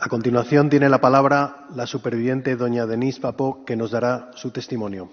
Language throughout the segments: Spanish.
A continuación tiene la palabra la superviviente doña Denise Papó, que nos dará su testimonio.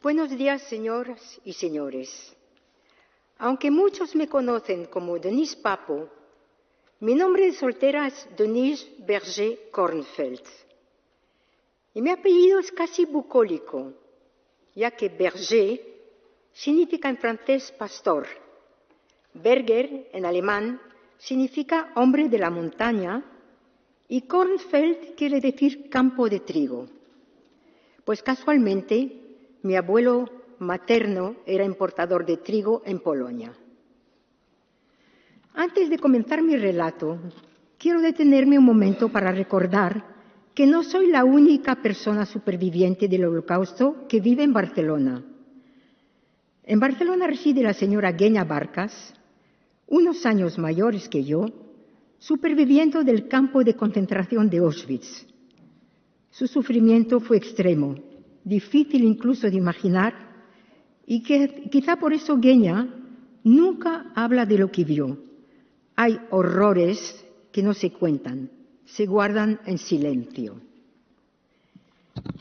Buenos días, señoras y señores. Aunque muchos me conocen como Denise Papó, mi nombre de soltera es Denise Berger Kornfeld. Y mi apellido es casi bucólico, ya que Berger significa en francés pastor, Berger en alemán significa hombre de la montaña y Kornfeld quiere decir campo de trigo. Pues casualmente mi abuelo materno era importador de trigo en Polonia. Antes de comenzar mi relato, quiero detenerme un momento para recordar que no soy la única persona superviviente del Holocausto que vive en Barcelona. En Barcelona reside la señora Genya Barcas, unos años mayores que yo, superviviente del campo de concentración de Auschwitz. Su sufrimiento fue extremo, difícil incluso de imaginar, y que quizá por eso Genya nunca habla de lo que vio. Hay horrores que no se cuentan, se guardan en silencio.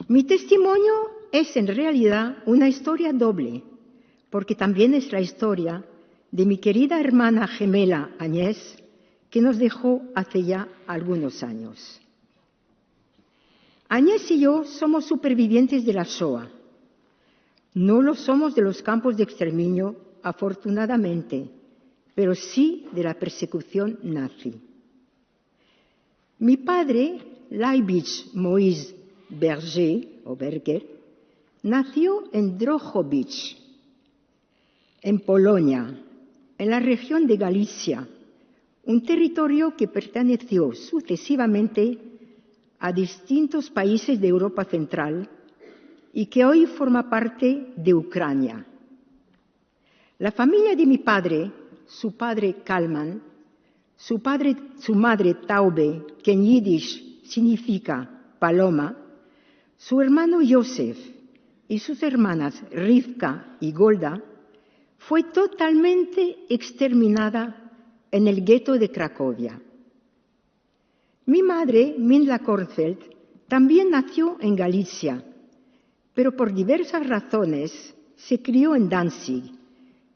Mi testimonio es en realidad una historia doble, porque también es la historia de mi querida hermana gemela Agnès, que nos dejó hace ya algunos años. Agnès y yo somos supervivientes de la Shoah. No lo somos de los campos de exterminio, afortunadamente, pero sí de la persecución nazi. Mi padre, Leibich Moïse Berger, nació en Drohobycz, en Polonia, en la región de Galicia, un territorio que perteneció sucesivamente a distintos países de Europa Central y que hoy forma parte de Ucrania. La familia de mi padre, su padre Kalman, su madre Taube, que en yiddish significa paloma, su hermano Josef y sus hermanas Rivka y Golda, fue totalmente exterminada en el gueto de Cracovia. Mi madre, Mindla Kornfeld, también nació en Galicia, pero por diversas razones se crió en Danzig,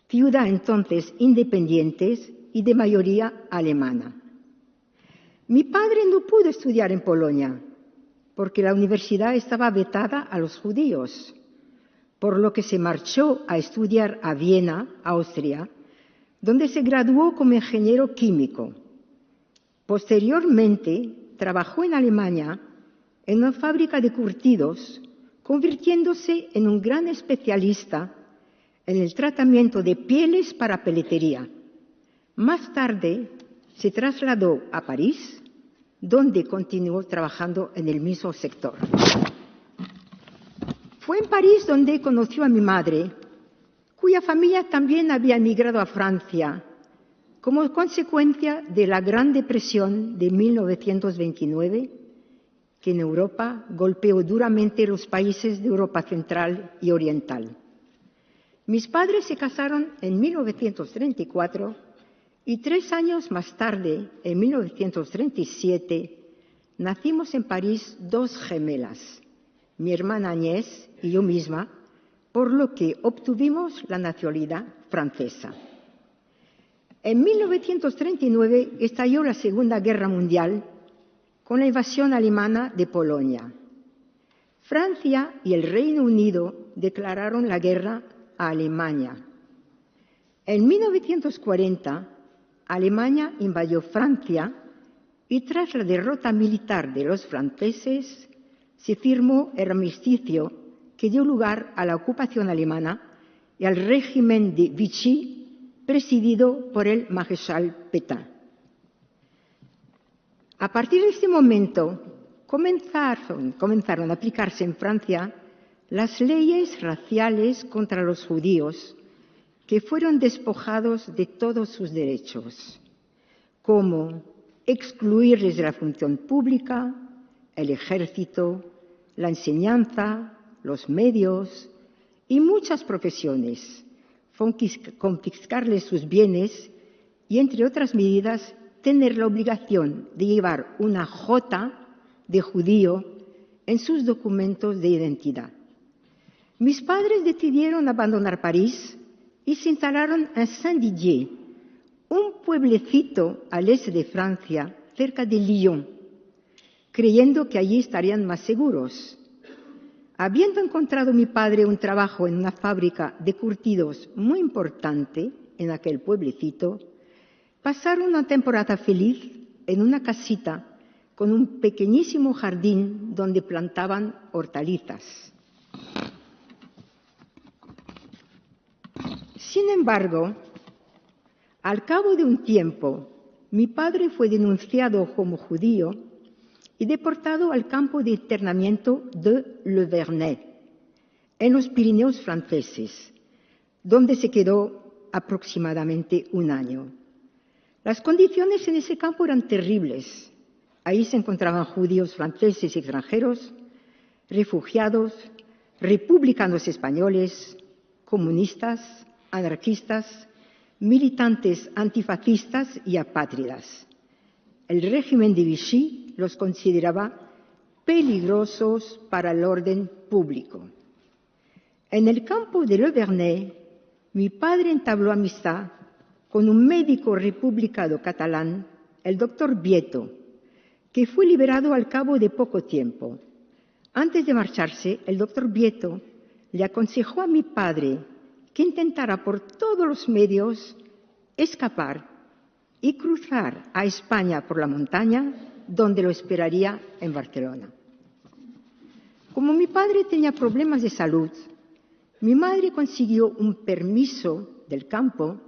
ciudad entonces independiente y de mayoría alemana. Mi padre no pudo estudiar en Polonia, porque la universidad estaba vetada a los judíos, por lo que se marchó a estudiar a Viena, Austria, donde se graduó como ingeniero químico. Posteriormente, trabajó en Alemania en una fábrica de curtidos, convirtiéndose en un gran especialista en el tratamiento de pieles para peletería. Más tarde, se trasladó a París, donde continuó trabajando en el mismo sector. Fue en París donde conoció a mi madre, cuya familia también había emigrado a Francia, como consecuencia de la Gran Depresión de 1929, que en Europa golpeó duramente los países de Europa Central y Oriental. Mis padres se casaron en 1934 y 3 años más tarde, en 1937, nacimos en París 2 gemelas, mi hermana Agnès y yo misma, por lo que obtuvimos la nacionalidad francesa. En 1939 estalló la Segunda Guerra Mundial con la invasión alemana de Polonia. Francia y el Reino Unido declararon la guerra a Alemania. En 1940, Alemania invadió Francia y tras la derrota militar de los franceses, se firmó el armisticio que dio lugar a la ocupación alemana y al régimen de Vichy, presidido por el maréchal Pétain. A partir de este momento comenzaron a aplicarse en Francia las leyes raciales contra los judíos, que fueron despojados de todos sus derechos, como excluirles de la función pública, el ejército, la enseñanza, los medios y muchas profesiones, confiscarles sus bienes y, entre otras medidas, tener la obligación de llevar una jota de judío en sus documentos de identidad. Mis padres decidieron abandonar París y se instalaron en Saint-Didier, un pueblecito al este de Francia, cerca de Lyon, creyendo que allí estarían más seguros. Habiendo encontrado mi padre un trabajo en una fábrica de curtidos muy importante en aquel pueblecito, pasaron una temporada feliz en una casita con un pequeñísimo jardín donde plantaban hortalizas. Sin embargo, al cabo de un tiempo, mi padre fue denunciado como judío y deportado al campo de internamiento de Le Vernet, en los Pirineos franceses, donde se quedó aproximadamente un año. Las condiciones en ese campo eran terribles. Ahí se encontraban judíos franceses y extranjeros, refugiados, republicanos españoles, comunistas, anarquistas, militantes antifascistas y apátridas. El régimen de Vichy los consideraba peligrosos para el orden público. En el campo de Le Vernet, mi padre entabló amistad con un médico republicano catalán, el doctor Bieto, que fue liberado al cabo de poco tiempo. Antes de marcharse, el doctor Bieto le aconsejó a mi padre que intentara por todos los medios escapar y cruzar a España por la montaña, donde lo esperaría en Barcelona. Como mi padre tenía problemas de salud, mi madre consiguió un permiso del campo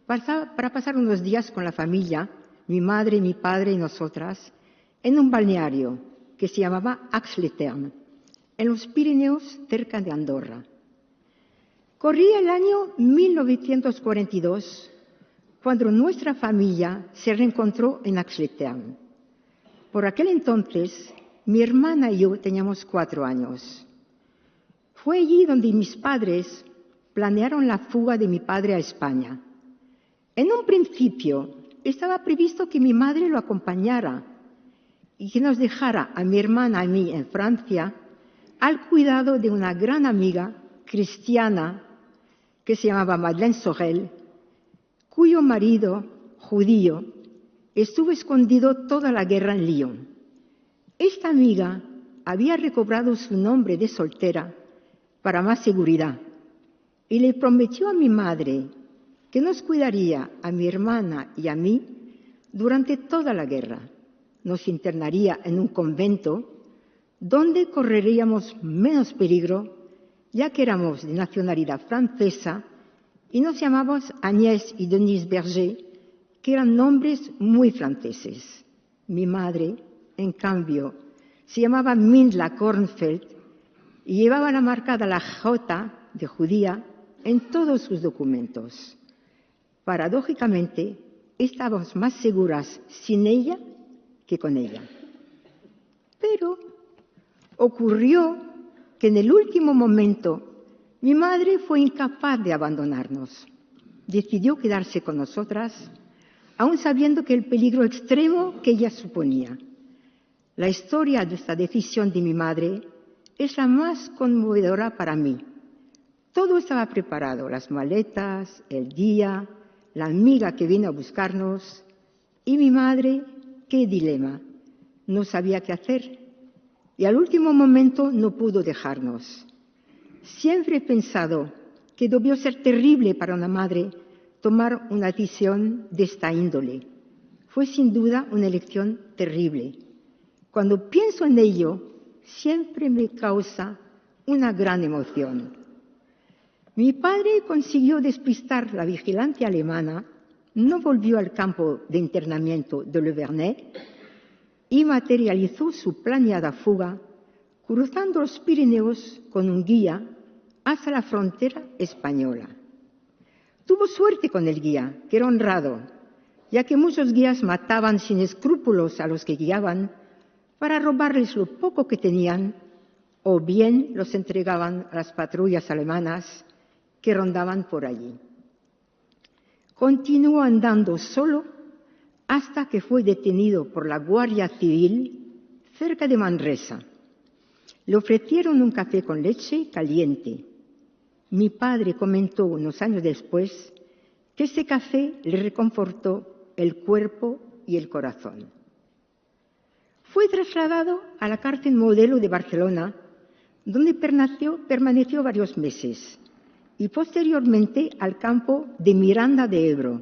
para pasar unos días con la familia, mi madre, mi padre y nosotras, en un balneario que se llamaba Ax-les-Thermes, en los Pirineos, cerca de Andorra. Corría el año 1942, cuando nuestra familia se reencontró en Ax-les-Thermes. Por aquel entonces, mi hermana y yo teníamos 4 años. Fue allí donde mis padres planearon la fuga de mi padre a España. En un principio, estaba previsto que mi madre lo acompañara y que nos dejara a mi hermana y a mí en Francia al cuidado de una gran amiga cristiana que se llamaba Madeleine Sorel, cuyo marido, judío, estuvo escondido toda la guerra en Lyon. Esta amiga había recobrado su nombre de soltera para más seguridad y le prometió a mi madre que nos cuidaría a mi hermana y a mí durante toda la guerra. Nos internaría en un convento donde correríamos menos peligro, ya que éramos de nacionalidad francesa y nos llamábamos Agnès y Denise Berger, que eran nombres muy franceses. Mi madre, en cambio, se llamaba Mindla Kornfeld y llevaba la marcada la J de judía en todos sus documentos. Paradójicamente, estábamos más seguras sin ella que con ella. Pero ocurrió que en el último momento mi madre fue incapaz de abandonarnos. Decidió quedarse con nosotras, aun sabiendo que el peligro extremo que ella suponía. La historia de esta decisión de mi madre es la más conmovedora para mí. Todo estaba preparado, las maletas, el día, la amiga que vino a buscarnos, y mi madre, qué dilema, no sabía qué hacer, y al último momento no pudo dejarnos. Siempre he pensado que debió ser terrible para una madre tomar una decisión de esta índole. Fue sin duda una elección terrible. Cuando pienso en ello, siempre me causa una gran emoción. Mi padre consiguió despistar la vigilancia alemana, no volvió al campo de internamiento de Le Vernet y materializó su planeada fuga cruzando los Pirineos con un guía hasta la frontera española. Tuvo suerte con el guía, que era honrado, ya que muchos guías mataban sin escrúpulos a los que guiaban para robarles lo poco que tenían, o bien los entregaban a las patrullas alemanas que rondaban por allí. Continuó andando solo hasta que fue detenido por la Guardia Civil cerca de Manresa. Le ofrecieron un café con leche caliente. Mi padre comentó unos años después que ese café le reconfortó el cuerpo y el corazón. Fue trasladado a la cárcel Modelo de Barcelona, donde permaneció varios meses, y posteriormente al campo de Miranda de Ebro,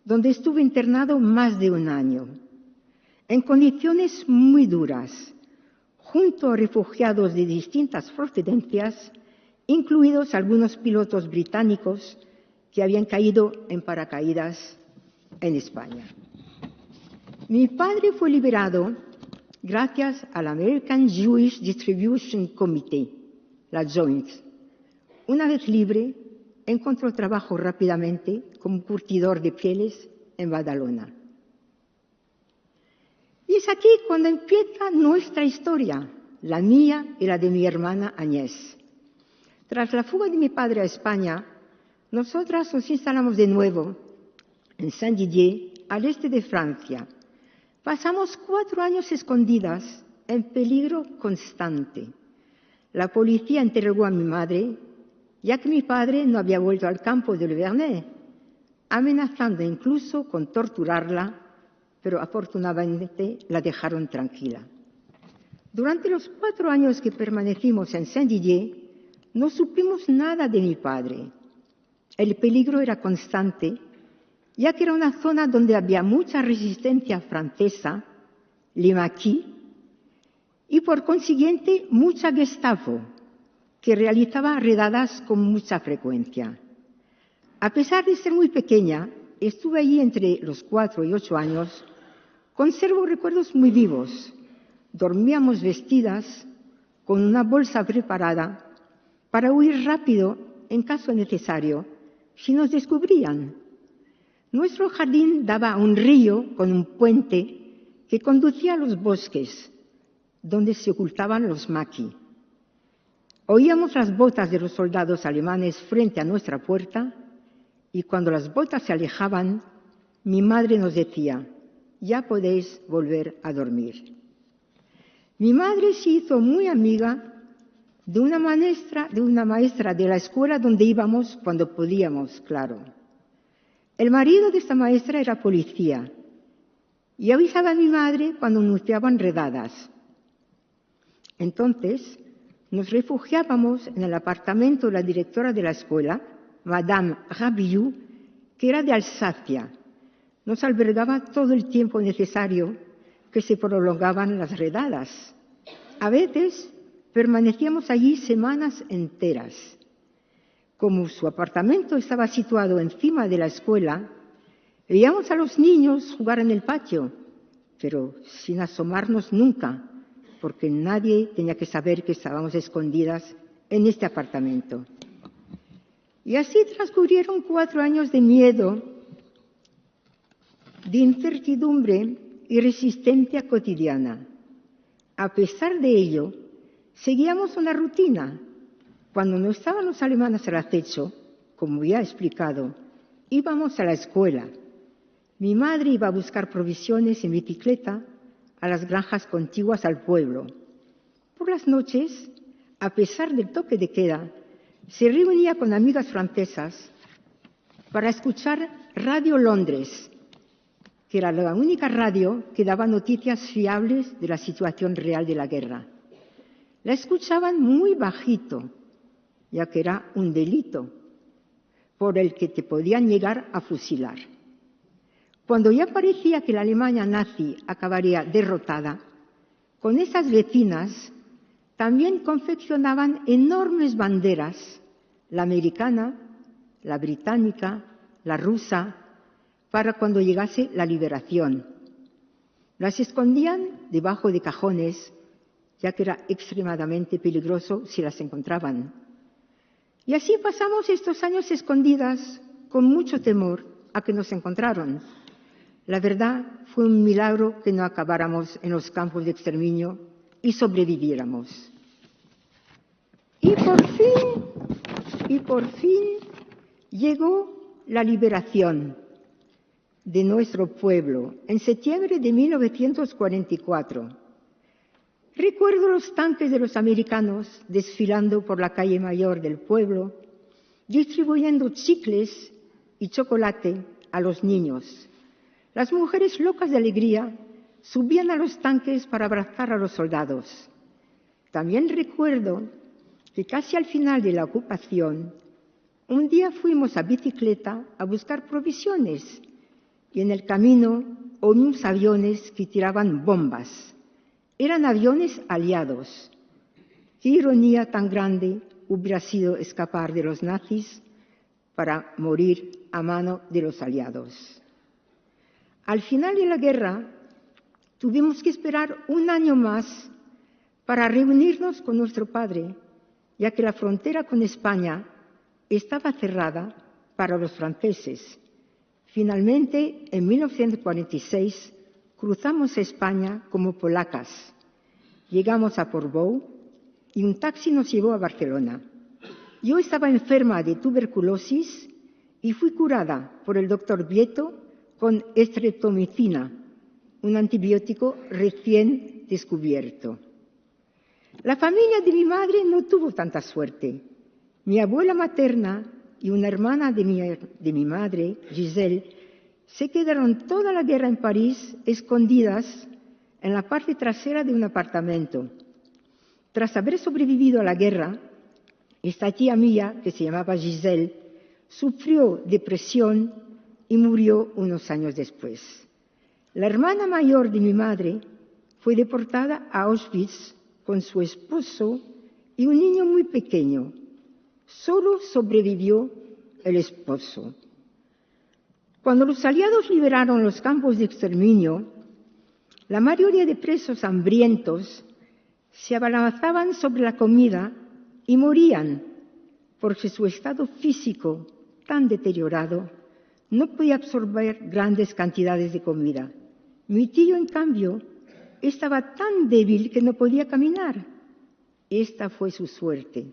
donde estuvo internado más de un año, en condiciones muy duras, junto a refugiados de distintas procedencias, incluidos algunos pilotos británicos que habían caído en paracaídas en España. Mi padre fue liberado gracias al American Jewish Distribution Committee, la Joint. Una vez libre, encontró trabajo rápidamente como curtidor de pieles en Badalona. Y es aquí cuando empieza nuestra historia, la mía y la de mi hermana Agnès. Tras la fuga de mi padre a España, nosotras nos instalamos de nuevo en Saint-Didier, al este de Francia. Pasamos 4 años escondidas, en peligro constante. La policía interrogó a mi madre, ya que mi padre no había vuelto al campo de Le Vernet, amenazando incluso con torturarla, pero afortunadamente la dejaron tranquila. Durante los 4 años que permanecimos en Saint-Didier, no supimos nada de mi padre. El peligro era constante, ya que era una zona donde había mucha resistencia francesa, les maquis, y por consiguiente mucha Gestapo, que realizaba redadas con mucha frecuencia. A pesar de ser muy pequeña, estuve allí entre los 4 y 8 años. Conservo recuerdos muy vivos. Dormíamos vestidas con una bolsa preparada para huir rápido en caso necesario si nos descubrían. Nuestro jardín daba a un río con un puente que conducía a los bosques, donde se ocultaban los maquis. Oíamos las botas de los soldados alemanes frente a nuestra puerta y cuando las botas se alejaban, mi madre nos decía: ya podéis volver a dormir. Mi madre se hizo muy amiga de una maestra de la escuela donde íbamos cuando podíamos, claro. El marido de esta maestra era policía y avisaba a mi madre cuando anunciaban redadas. Entonces, nos refugiábamos en el apartamento de la directora de la escuela, Madame Rabiou, que era de Alsacia. Nos albergaba todo el tiempo necesario que se prolongaban las redadas. A veces permanecíamos allí semanas enteras. Como su apartamento estaba situado encima de la escuela, veíamos a los niños jugar en el patio, pero sin asomarnos nunca, porque nadie tenía que saber que estábamos escondidas en este apartamento. Y así transcurrieron 4 años de miedo, de incertidumbre y resistencia cotidiana. A pesar de ello, seguíamos una rutina. Cuando no estaban los alemanes al acecho, como ya he explicado, íbamos a la escuela. Mi madre iba a buscar provisiones en bicicleta a las granjas contiguas al pueblo. Por las noches, a pesar del toque de queda, se reunía con amigas francesas para escuchar Radio Londres, que era la única radio que daba noticias fiables de la situación real de la guerra. La escuchaban muy bajito, ya que era un delito por el que te podían llegar a fusilar. Cuando ya parecía que la Alemania nazi acabaría derrotada, con esas vecinas también confeccionaban enormes banderas la americana, la británica, la rusa, para cuando llegase la liberación. Las escondían debajo de cajones, ya que era extremadamente peligroso si las encontraban. Y así pasamos estos años escondidas con mucho temor a que nos encontraron. La verdad, fue un milagro que no acabáramos en los campos de exterminio y sobreviviéramos. Y por fin llegó la liberación de nuestro pueblo en septiembre de 1944. Recuerdo los tanques de los americanos desfilando por la calle mayor del pueblo, distribuyendo chicles y chocolate a los niños. Las mujeres locas de alegría subían a los tanques para abrazar a los soldados. También recuerdo que casi al final de la ocupación, un día fuimos a bicicleta a buscar provisiones y en el camino oímos aviones que tiraban bombas. Eran aviones aliados. Qué ironía tan grande hubiera sido escapar de los nazis para morir a mano de los aliados. Al final de la guerra, tuvimos que esperar un año más para reunirnos con nuestro padre, ya que la frontera con España estaba cerrada para los franceses. Finalmente, en 1946, cruzamos España como polacas. Llegamos a Portbou y un taxi nos llevó a Barcelona. Yo estaba enferma de tuberculosis y fui curada por el doctor Vieto con estreptomicina, un antibiótico recién descubierto. La familia de mi madre no tuvo tanta suerte. Mi abuela materna y una hermana de mi madre, Giselle, se quedaron toda la guerra en París escondidas en la parte trasera de un apartamento. Tras haber sobrevivido a la guerra, esta tía mía, que se llamaba Giselle, sufrió depresión y murió unos años después. La hermana mayor de mi madre fue deportada a Auschwitz con su esposo y un niño muy pequeño. Solo sobrevivió el esposo. Cuando los aliados liberaron los campos de exterminio, la mayoría de presos hambrientos se abalanzaban sobre la comida y morían porque su estado físico tan deteriorado no podía absorber grandes cantidades de comida. Mi tío, en cambio, estaba tan débil que no podía caminar. Esta fue su suerte,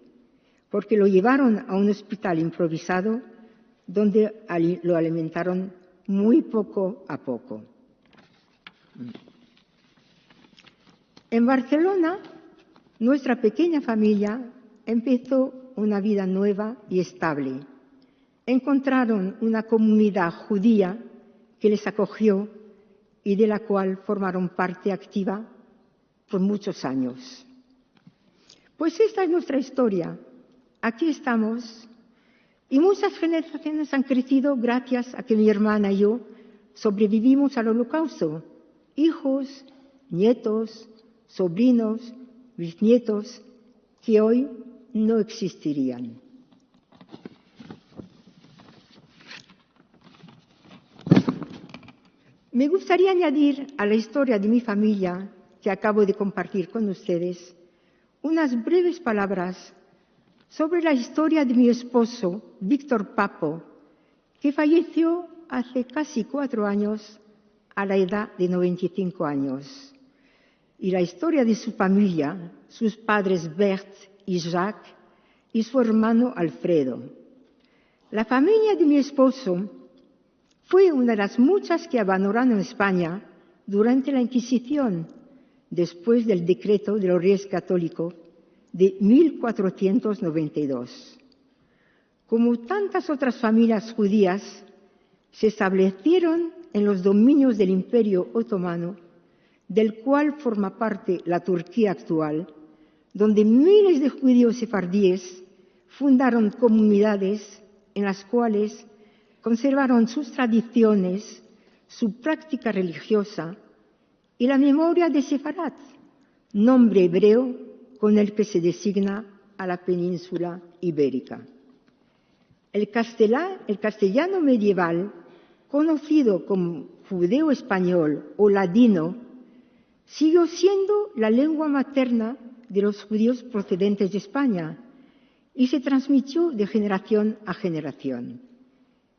porque lo llevaron a un hospital improvisado donde lo alimentaron muy poco a poco. En Barcelona, nuestra pequeña familia empezó una vida nueva y estable. Encontraron una comunidad judía que les acogió y de la cual formaron parte activa por muchos años. Pues esta es nuestra historia. Aquí estamos y muchas generaciones han crecido gracias a que mi hermana y yo sobrevivimos al Holocausto. Hijos, nietos, sobrinos, bisnietos, que hoy no existirían. Me gustaría añadir a la historia de mi familia, que acabo de compartir con ustedes, unas breves palabras sobre la historia de mi esposo, Víctor Papo, que falleció hace casi 4 años a la edad de 95 años. Y la historia de su familia, sus padres Bert y Jacques y su hermano Alfredo. La familia de mi esposo fue una de las muchas que abandonaron España durante la Inquisición, después del decreto de los Reyes Católicos de 1492. Como tantas otras familias judías, se establecieron en los dominios del Imperio Otomano, del cual forma parte la Turquía actual, donde miles de judíos sefardíes fundaron comunidades en las cuales conservaron sus tradiciones, su práctica religiosa y la memoria de Sefarat, nombre hebreo con el que se designa a la península ibérica. El castellano medieval, conocido como judeo-español o ladino, siguió siendo la lengua materna de los judíos procedentes de España y se transmitió de generación a generación.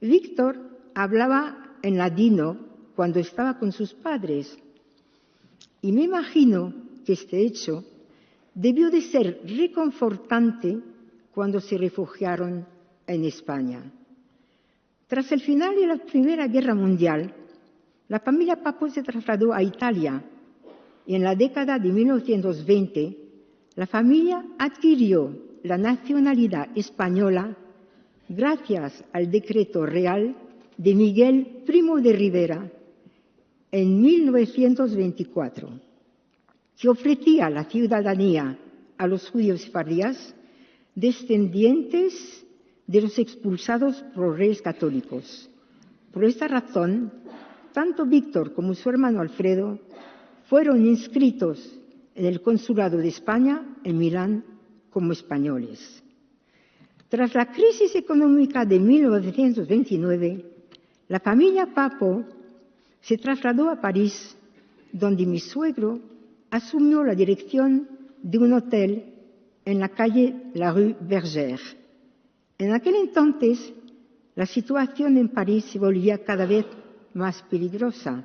Víctor hablaba en ladino cuando estaba con sus padres y me imagino que este hecho debió de ser reconfortante cuando se refugiaron en España. Tras el final de la Primera Guerra Mundial, la familia Papo se trasladó a Italia y en la década de 1920 la familia adquirió la nacionalidad española gracias al decreto real de Miguel Primo de Rivera en 1924, que ofrecía la ciudadanía a los judíos sefardíes descendientes de los expulsados por reyes católicos. Por esta razón, tanto Víctor como su hermano Alfredo fueron inscritos en el Consulado de España en Milán como españoles. Tras la crisis económica de 1929, la familia Papo se trasladó a París, donde mi suegro asumió la dirección de un hotel en la calle La Rue Bergère. En aquel entonces, la situación en París se volvía cada vez más peligrosa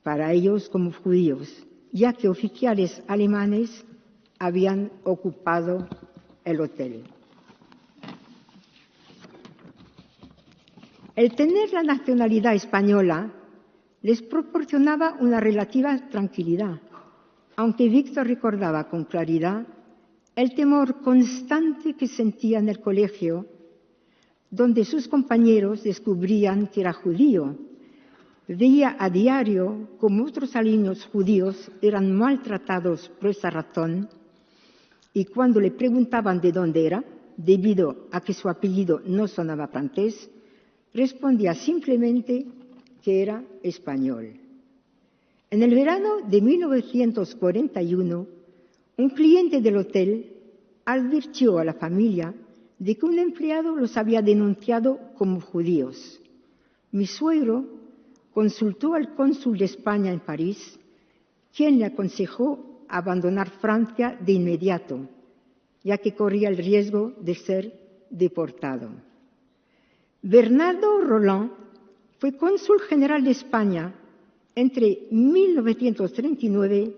para ellos como judíos, ya que oficiales alemanes habían ocupado el hotel. El tener la nacionalidad española les proporcionaba una relativa tranquilidad, aunque Víctor recordaba con claridad el temor constante que sentía en el colegio, donde sus compañeros descubrían que era judío. Veía a diario cómo otros alumnos judíos eran maltratados por esa razón y cuando le preguntaban de dónde era, debido a que su apellido no sonaba francés, respondía simplemente que era español. En el verano de 1941, un cliente del hotel advirtió a la familia de que un empleado los había denunciado como judíos. Mi suegro consultó al cónsul de España en París, quien le aconsejó abandonar Francia de inmediato, ya que corría el riesgo de ser deportado. Bernardo Roland fue cónsul general de España entre 1939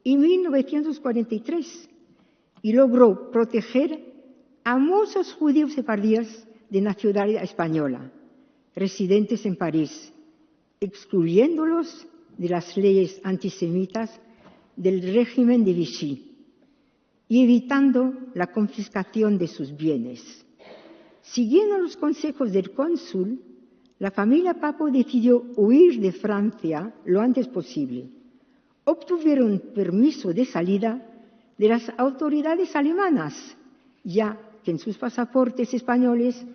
y 1943 y logró proteger a muchos judíos sefardíes de nacionalidad española, residentes en París, excluyéndolos de las leyes antisemitas del régimen de Vichy y evitando la confiscación de sus bienes. Siguiendo los consejos del cónsul, la familia Papo decidió huir de Francia lo antes posible. Obtuvieron permiso de salida de las autoridades alemanas, ya que en sus pasaportes españoles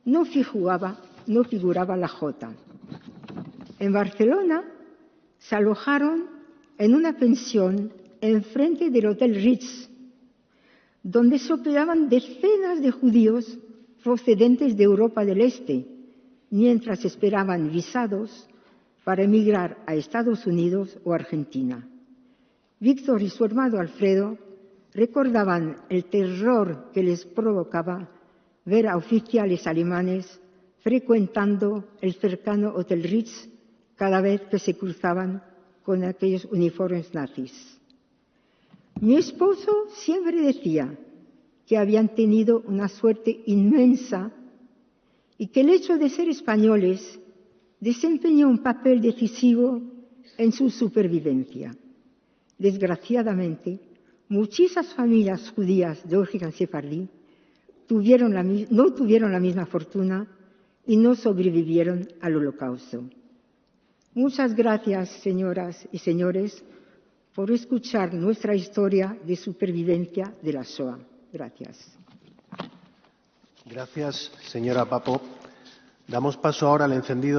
no figuraba la J. En Barcelona se alojaron en una pensión enfrente del Hotel Ritz, donde se hospedaban decenas de judíos procedentes de Europa del Este, mientras esperaban visados para emigrar a Estados Unidos o Argentina. Víctor y su hermano Alfredo recordaban el terror que les provocaba ver a oficiales alemanes frecuentando el cercano Hotel Ritz cada vez que se cruzaban con aquellos uniformes nazis. Mi esposo siempre decía que habían tenido una suerte inmensa y que el hecho de ser españoles desempeñó un papel decisivo en su supervivencia. Desgraciadamente, muchísimas familias judías de origen sefardí no tuvieron la misma fortuna y no sobrevivieron al Holocausto. Muchas gracias, señoras y señores, por escuchar nuestra historia de supervivencia de la Shoah. Gracias. Gracias, señora Papo. Damos paso ahora al encendido